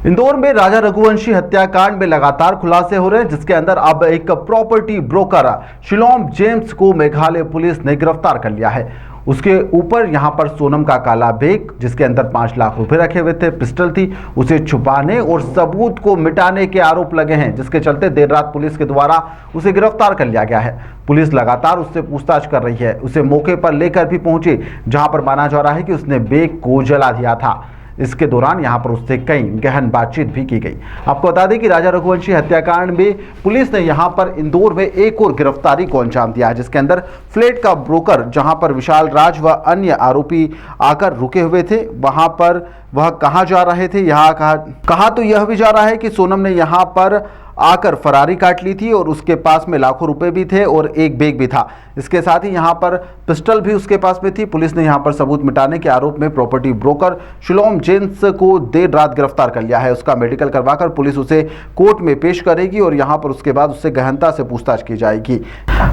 इंदौर में राजा रघुवंशी हत्याकांड में लगातार खुलासे हो रहे हैं, जिसके अंदर अब एक प्रॉपर्टी ब्रोकर शिलोम जेम्स को मेघालय पुलिस ने गिरफ्तार कर लिया है। उसके ऊपर यहां पर सोनम का काला बैग, जिसके अंदर 5 लाख रुपए रखे हुए थे, पिस्टल थी, उसे छुपाने और सबूत को मिटाने के आरोप लगे हैं, जिसके चलते देर रात पुलिस के द्वारा उसे गिरफ्तार कर लिया गया है। पुलिस लगातार उससे पूछताछ कर रही है। उसे मौके पर लेकर भी पहुंची, जहां पर माना जा रहा है कि उसने बैग को जला दिया था। इसके दौरान यहां पर उससे कई गहन बातचीत भी की गई। आपको बता दें कि राजा रघुवंशी हत्याकांड में पुलिस ने यहां पर इंदौर में एक और गिरफ्तारी को अंजाम दिया है, जिसके अंदर फ्लैट का ब्रोकर, जहां पर विशाल राज व अन्य आरोपी आकर रुके हुए थे, वहां पर वह कहां जा रहे थे। यहाँ कहा तो यह भी जा रहा है कि सोनम ने यहां पर आकर फरारी काट ली थी और उसके पास में लाखों रुपए भी थे और एक बैग भी था। इसके साथ ही यहां पर पिस्टल भी उसके पास में थी। पुलिस ने यहां पर सबूत मिटाने के आरोप में प्रॉपर्टी ब्रोकर शिलोम जेम्स को देर रात गिरफ्तार कर लिया है। उसका मेडिकल करवाकर पुलिस उसे कोर्ट में पेश करेगी और यहां पर उसके बाद उससे गहनता से पूछताछ की जाएगी।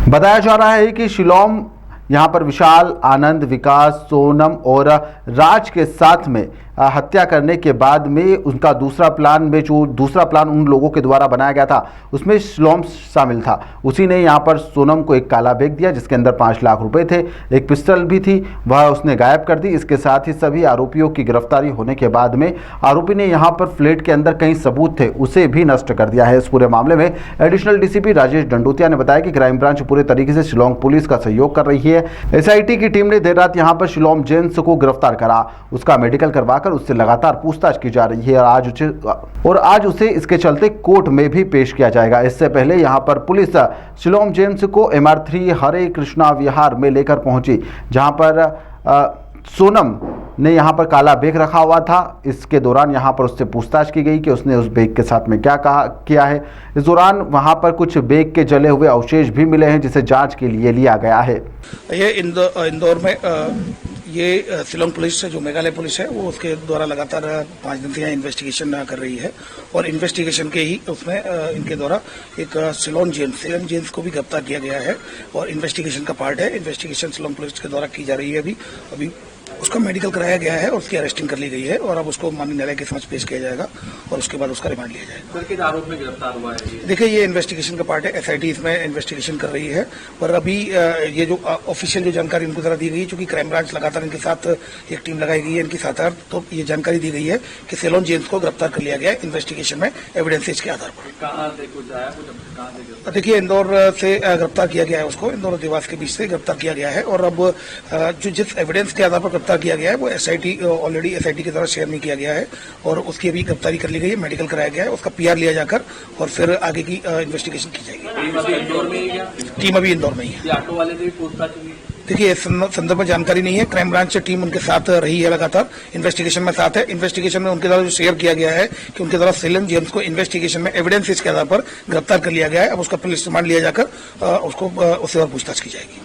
बताया जा रहा है कि शिलोम यहाँ पर विशाल, आनंद, विकास, सोनम और राज के साथ में हत्या करने के बाद में उनका दूसरा प्लान उन लोगों के द्वारा बनाया गया था, उसमें शिलोम शामिल था। उसी ने यहाँ पर सोनम को एक काला बैग दिया, जिसके अंदर 5 लाख रुपए थे, एक पिस्टल भी थी, वह उसने गायब कर दी। इसके साथ ही सभी आरोपियों की गिरफ्तारी होने के बाद में आरोपी ने यहाँ पर फ्लैट के अंदर कई सबूत थे, उसे भी नष्ट कर दिया है। इस पूरे मामले में एडिशनल डीसीपी राजेश डंडोतिया ने बताया कि क्राइम ब्रांच पूरे तरीके से शिलोंग पुलिस का सहयोग कर रही है। एसआईटी की टीम ने देर रात यहाँ पर शिलोम जेम्स को गिरफ्तार करा, उसका मेडिकल करवाकर उससे लगातार पूछताछ की जा रही है और आज उसे इसके चलते कोर्ट में भी पेश किया जाएगा। इससे पहले यहां पर पुलिस शिलोम जेम्स को MR3 हरे कृष्णा विहार में लेकर पहुंची, जहां पर सोनम ने यहां पर काला बैग रखा हुआ था। इसके दौरान यहां पर उससे पूछताछ की गई कि उसने उस बैग के साथ में क्या किया है। इस दौरान वहां पर कुछ बैग के जले हुए अवशेष भी मिले हैं, जिसे जांच के लिए लिया गया है। ये इंदौर में ये शिलोंग पुलिस जो मेघालय पुलिस है, वो उसके द्वारा लगातार 5 दिन से यहाँ इन्वेस्टिगेशन कर रही है और इन्वेस्टिगेशन के ही उसमें इनके द्वारा एक शिलोम जेम्स को भी गिरफ्तार किया गया है और इन्वेस्टिगेशन का पार्ट है। इन्वेस्टिगेशन शिलोंग पुलिस के द्वारा की जा रही है। अभी उसका मेडिकल कराया गया है और उसकी अरेस्टिंग कर ली गई है और अब उसको माननीय न्यायालय के समक्ष पेश किया जाएगा और उसके बाद उसका रिमांड लिया जाएगा। किस आरोप में गिरफ्तार हुआ है? देखिए, ये इन्वेस्टिगेशन का पार्ट है। एसआईटी इसमें इन्वेस्टिगेशन कर रही है और अभी ये जो ऑफिशियल जो जानकारी इनको जरा दी गई है, चूंकि क्राइम ब्रांच लगातार इनके साथ एक टीम लगाई गई है इनके साथ, तो ये जानकारी दी गई है कि शिलोम जेम्स को गिरफ्तार कर लिया गया है इन्वेस्टिगेशन में एविडेंसेज के आधार पर। कहां से कुछ आया, कहां से? देखिए, इंदौर से गिरफ्तार किया गया है उसको, इंदौर और देवास के बीच से गिरफ्तार किया गया है और अब जो जिस एविडेंस के आधार पर गिरफ्तार किया गया है वो ऑलरेडी एसआईटी के द्वारा शेयर नहीं किया गया है और उसकी अभी गिरफ्तारी कर ली गई है, मेडिकल कराया गया है, उसका PR लिया जाकर और फिर आगे की इन्वेस्टिगेशन की जाएगी। टीम अभी इंदौर में ही है। ऑटो वाले से भी पूछताछ हुई? देखिए, इस संदर्भ में जानकारी नहीं है। क्राइम ब्रांच टीम उनके साथ रही है, लगातार इन्वेस्टिगेशन में साथ है। इन्वेस्टिगेशन में उनके द्वारा जो शेयर किया गया है कि उनके द्वारा शिलोम जेम्स को इन्वेस्टिगेशन में एविडेंसेज के आधार पर गिरफ्तार कर लिया गया है। अब उसका पुलिस रिमांड लिया जाकर उससे और पूछताछ की जाएगी।